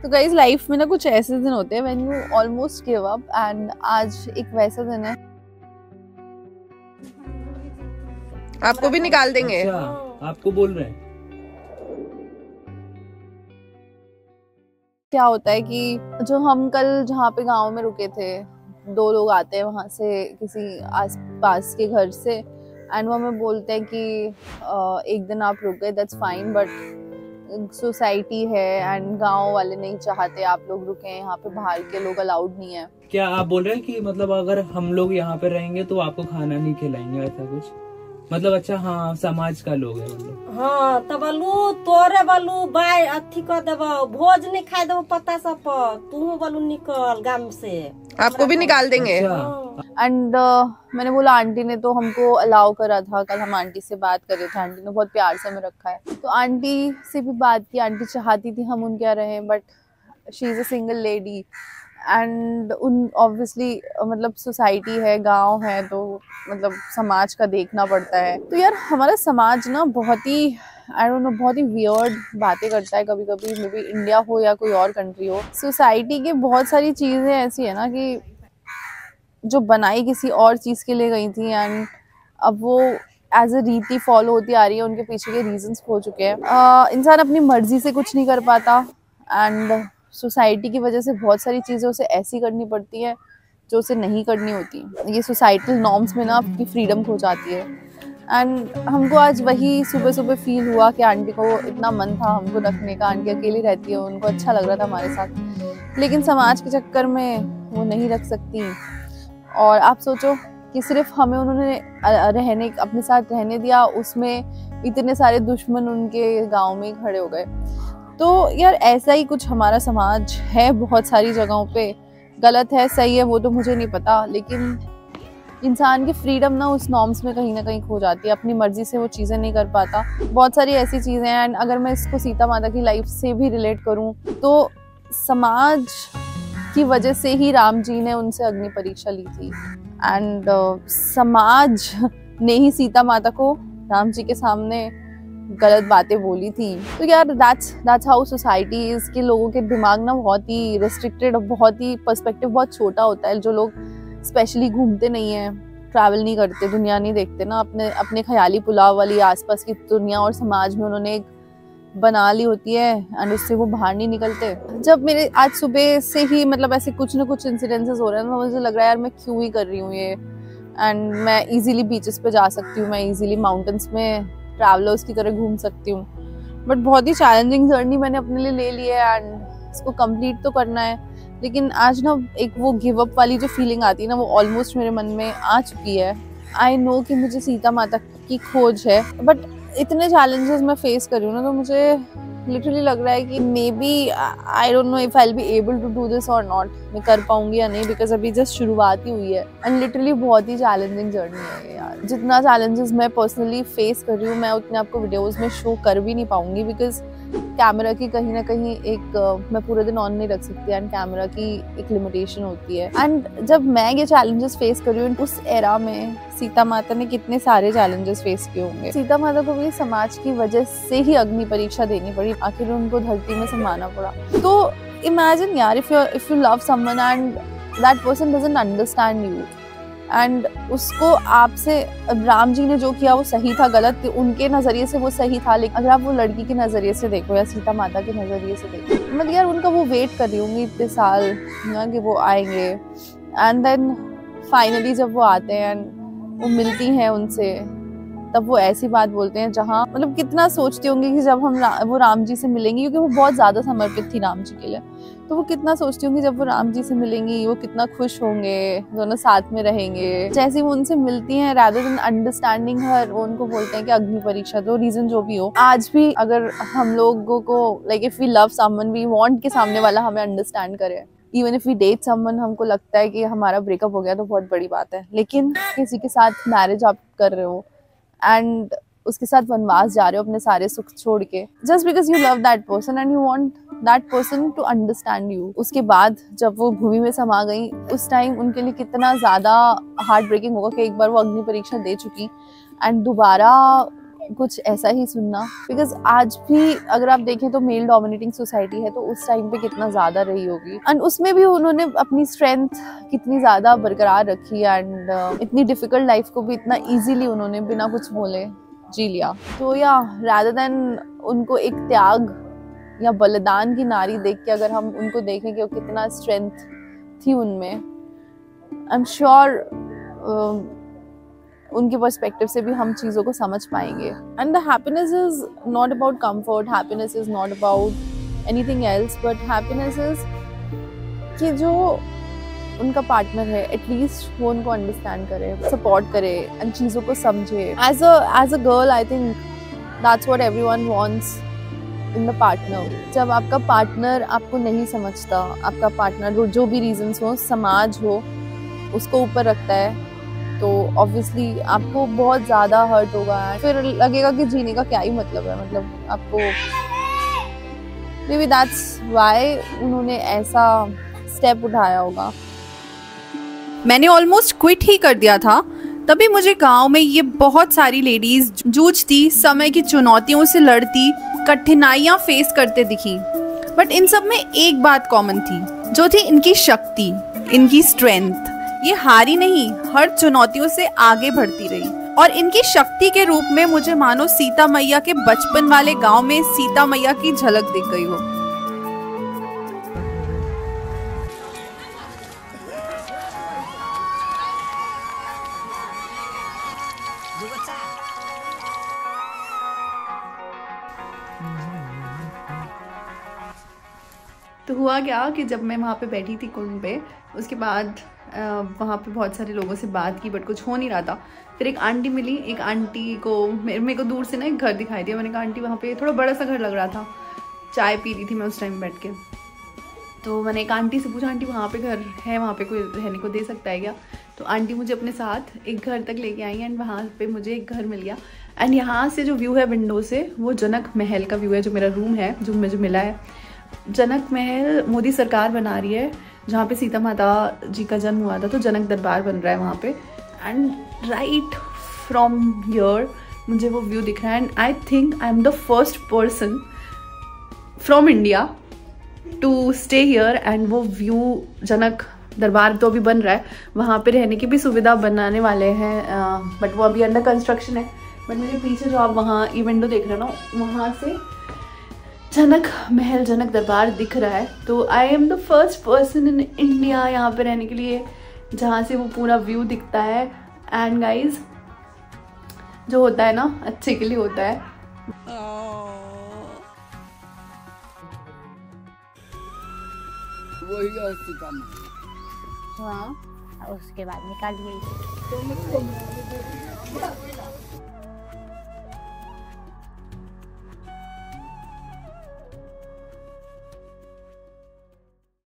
तो guys life में ना कुछ ऐसे दिन होते हैं when you almost give up, and आज एक वैसा दिन है। आपको भी निकाल देंगे। अच्छा, आपको बोल रहे हैं। क्या होता है कि जो हम कल जहाँ पे गांव में रुके थे, 2 लोग आते हैं वहां से किसी आस पास के घर से, एंड वो हमें बोलते हैं कि एक दिन आप रुक गए, दैट्स फाइन, बट सोसाइटी है एंड गांव वाले नहीं चाहते आप लोग रुके, यहाँ पे बाहर के लोग अलाउड नहीं है। क्या आप बोल रहे हैं कि मतलब अगर हम लोग यहाँ पे रहेंगे तो आपको खाना नहीं खिलाएंगे, ऐसा कुछ? मतलब अच्छा, हाँ, समाज का लोग है मतलब। हाँ तो बोलू तोरे बोलू बाय अथी कर देव, भोज नहीं खाए देव पता सब, तू बोलू निकल गांव से, आपको भी निकाल देंगे। एंड मैंने बोला आंटी ने तो हमको अलाउ करा था, कल हम आंटी से बात कर रहे थे, आंटी ने बहुत प्यार से हमें रखा है, तो आंटी से भी बात की। आंटी चाहती थी हम उनके यहाँ रहें, but she is a single lady and उन ऑब्वियसली मतलब सोसाइटी है, गांव है, तो मतलब समाज का देखना पड़ता है। तो यार हमारा समाज ना बहुत ही आई डोंट नो बहुत ही वियर्ड बातें करता है कभी कभी, मे बी इंडिया हो या कोई और कंट्री हो। सोसाइटी की बहुत सारी चीज़ें ऐसी है ना कि जो बनाई किसी और चीज़ के लिए गई थी, एंड अब वो एज अ रीति फॉलो होती आ रही है, उनके पीछे के रीजंस हो चुके हैं। इंसान अपनी मर्जी से कुछ नहीं कर पाता, एंड सोसाइटी की वजह से बहुत सारी चीज़ें उसे ऐसी करनी पड़ती है जो उसे नहीं करनी होती। ये सोसाइटल नॉर्म्स में ना आपकी फ्रीडम खो जाती है। एंड हमको आज वही सुबह सुबह फील हुआ कि आंटी को इतना मन था हमको रखने का, आंटी अकेली रहती है, उनको अच्छा लग रहा था हमारे साथ, लेकिन समाज के चक्कर में वो नहीं रख सकती। और आप सोचो कि सिर्फ हमें उन्होंने रहने अपने साथ रहने दिया, उसमें इतने सारे दुश्मन उनके गांव में ही खड़े हो गए। तो यार ऐसा ही कुछ हमारा समाज है बहुत सारी जगहों पे, गलत है सही है वो तो मुझे नहीं पता, लेकिन इंसान की फ्रीडम ना उस नॉर्म्स में कहीं ना कहीं खो जाती है, अपनी मर्जी से वो चीज़ें नहीं कर पाता। बहुत सारी ऐसी चीज़ें हैं, एंड अगर मैं इसको सीता माता की लाइफ से भी रिलेट करूँ तो समाज की वजह से ही राम जी ने उनसे अग्नि परीक्षा ली थी, एंड समाज ने ही सीता माता को राम जी के सामने गलत बातें बोली थी। तो यार दैट्स हाउ सोसाइटी इज, कि लोगों के दिमाग ना बहुत ही रिस्ट्रिक्टेड और बहुत ही पर्सपेक्टिव बहुत छोटा होता है। जो लोग स्पेशली घूमते नहीं हैं, ट्रैवल नहीं करते, दुनिया नहीं देखते ना, अपने ख्याली पुलाव वाली आसपास की दुनिया और समाज में उन्होंने एक बना ली होती है, एंड उससे वो बाहर नहीं निकलते। जब मेरे आज सुबह से ही मतलब ऐसे कुछ ना कुछ इंसिडेंसेस हो रहे हैं, मुझे लग रहा है यार मैं क्यों ही कर रही हूँ ये, एंड मैं इजीली बीचेस पे जा सकती हूँ, मैं इजीली माउंटेन्स में ट्रैवलर्स की तरह घूम सकती हूँ, बट बहुत ही चैलेंजिंग जर्नी मैंने अपने लिए ले ली है, एंड इसको कंप्लीट तो करना है। लेकिन आज ना एक वो गिव अप वाली जो फीलिंग आती है ना, वो ऑलमोस्ट मेरे मन में आ चुकी है। आई नो कि मुझे सीता माता की खोज है, बट इतने चैलेंजेस मैं फेस कर रही हूँ ना, तो मुझे लिटरली लग रहा है कि maybe I don't know if I will be able to do this और नॉट, मैं कर पाऊंगी या नहीं, बिकॉज अभी जस्ट शुरुआत ही हुई है, एंड लिटरली बहुत ही चैलेंजिंग जर्नी है यार। जितना चैलेंजेस मैं पर्सनली फेस कर रही हूँ, मैं उतने आपको वीडियोस में शो कर भी नहीं पाऊंगी, बिकॉज कैमरा की कहीं ना कहीं एक मैं पूरे दिन ऑन नहीं रख सकती, एंड कैमरा की एक लिमिटेशन होती है। एंड जब मैं ये चैलेंजेस फेस कर रही हूँ, उस एरा में सीता माता ने कितने सारे चैलेंजेस फेस किए होंगे। सीता माता को भी समाज की वजह से ही अग्नि परीक्षा देनी पड़ी, आखिर उनको धरती में समाना पड़ा। तो इमेजिन यार, if you love someone and that person doesn't understand you, and उसको आपसे, राम जी ने जो किया वो सही था गलत उनके नजरिए से वो सही था, लेकिन अगर आप वो लड़की के नजरिए से देखो या सीता माता के नजरिए से देखो, मतलब यार उनका वो वेट कर रही होंगी इतने साल ना कि वो आएंगे, एंड देन फाइनली जब वो आते हैं एंड वो मिलती हैं उनसे, तब वो ऐसी बात बोलते हैं जहाँ मतलब कितना सोचती होंगी कि जब हम वो राम जी से मिलेंगी, क्योंकि वो बहुत ज्यादा समर्पित थी राम जी के लिए, तो वो कितना सोचती होंगी जब वो राम जी से मिलेंगी, वो कितना खुश होंगे, दोनों साथ में रहेंगे। जैसे वो उनसे मिलती हैं, rather than understanding her, वो उनको बोलते हैं कि अग्नि परीक्षा दो, रीजन जो भी हो। आज भी अगर हम लोगों को like if we love someone, we want कि सामने वाला हमें अंडरस्टैंड करे। Even if we date someone, हमको लगता है कि हमारा ब्रेकअप हो गया तो बहुत बड़ी बात है, लेकिन किसी के साथ मैरिज आप कर रहे हो एंड उसके साथ वनवास जा रहे हो अपने सारे सुख छोड़ के, just because you love that person and you want that person to understand you. उसके बाद जब वो भूमि में समा गई, उस टाइम उनके लिए कितना ज्यादा हार्ट ब्रेकिंग होगा कि एक बार वो अग्नि परीक्षा दे चुकी एंड दोबारा कुछ ऐसा ही सुनना, बिकॉज आज भी अगर आप देखें तो मेल डोमिनेटिंग सोसाइटी है, तो उस टाइम पे कितना ज़्यादा रही होगी, एंड उसमें भी उन्होंने अपनी स्ट्रेंथ कितनी ज़्यादा बरकरार रखी, एंड इतनी डिफ़िकल्ट लाइफ को भी इतना ईजीली उन्होंने बिना कुछ बोले जी लिया। तो या रादर देन उनको एक त्याग या बलिदान की नारी देख के अगर हम उनको देखें कि वो कितना स्ट्रेंथ थी उनमें, आई एम श्योर उनके पर्सपेक्टिव से भी हम चीज़ों को समझ पाएंगे। And the happiness is not about comfort, happiness is not about anything else, but happiness is कि जो उनका पार्टनर है एटलीस्ट वो उनको अंडरस्टैंड करे, सपोर्ट करे एंड चीज़ों को समझे। As a girl I think that's what everyone wants in the partner. जब आपका पार्टनर आपको नहीं समझता, आपका पार्टनर जो भी रीजंस हो, समाज हो, उसको ऊपर रखता है, तो ऑब्वियसली आपको बहुत ज़्यादा हर्ट होगा, फिर लगेगा कि जीने का क्या ही मतलब है, मतलब आपको मे बी दैट्स वाई उन्होंने ऐसा स्टेप उठाया होगा। मैंने ऑलमोस्ट क्विट ही कर दिया था, तभी मुझे गांव में ये बहुत सारी लेडीज जूझती, समय की चुनौतियों से लड़ती, कठिनाइयाँ फेस करते दिखी, बट इन सब में एक बात कॉमन थी, जो थी इनकी शक्ति, इनकी स्ट्रेंथ। ये हारी नहीं, हर चुनौतियों से आगे बढ़ती रही, और इनकी शक्ति के रूप में मुझे मानो सीता मैया के बचपन वाले गांव में सीता मैया की झलक दिख गई हो। तो हुआ क्या कि जब मैं वहाँ पे बैठी थी कुंड पे, उसके बाद वहाँ पे बहुत सारे लोगों से बात की, बट कुछ हो नहीं रहा था। फिर एक आंटी मिली, एक आंटी को मेरे को दूर से ना एक घर दिखाई दिया। मैंने कहा आंटी वहाँ पे थोड़ा बड़ा सा घर लग रहा था, चाय पी रही थी मैं उस टाइम बैठ के। तो मैंने एक आंटी से पूछा, आंटी वहाँ पे घर है, वहाँ पे कोई रहने को दे सकता है क्या? तो आंटी मुझे अपने साथ एक घर तक लेके आई, एंड वहाँ पे मुझे एक घर मिल गया। एंड यहाँ से जो व्यू है विंडो से, वो जनक महल का व्यू है, जो मेरा रूम है, जो मुझे मिला है। जनक महल मोदी सरकार बना रही है, जहाँ पे सीता माता जी का जन्म हुआ था, तो जनक दरबार बन रहा है वहाँ पे। एंड राइट फ्रॉम हियर मुझे वो व्यू दिख रहा है, and I think I am the first person from India to stay here. And वो व्यू, जनक दरबार तो अभी बन रहा है, वहाँ पे रहने की भी सुविधा बनाने वाले हैं, बट वो अभी अंडर कंस्ट्रक्शन है। बट मेरे पीछे जो आप वहाँ ये विंडो देख रहे हो ना, वहाँ से जनक महल, जनक दरबार दिख रहा है। तो आई am the first person in India यहाँ पे रहने के लिए, जहाँ से वो पूरा व्यू दिखता है। एंड गाइज, जो होता है ना अच्छे के लिए होता है। वही हाँ, उसके बाद निकालिए।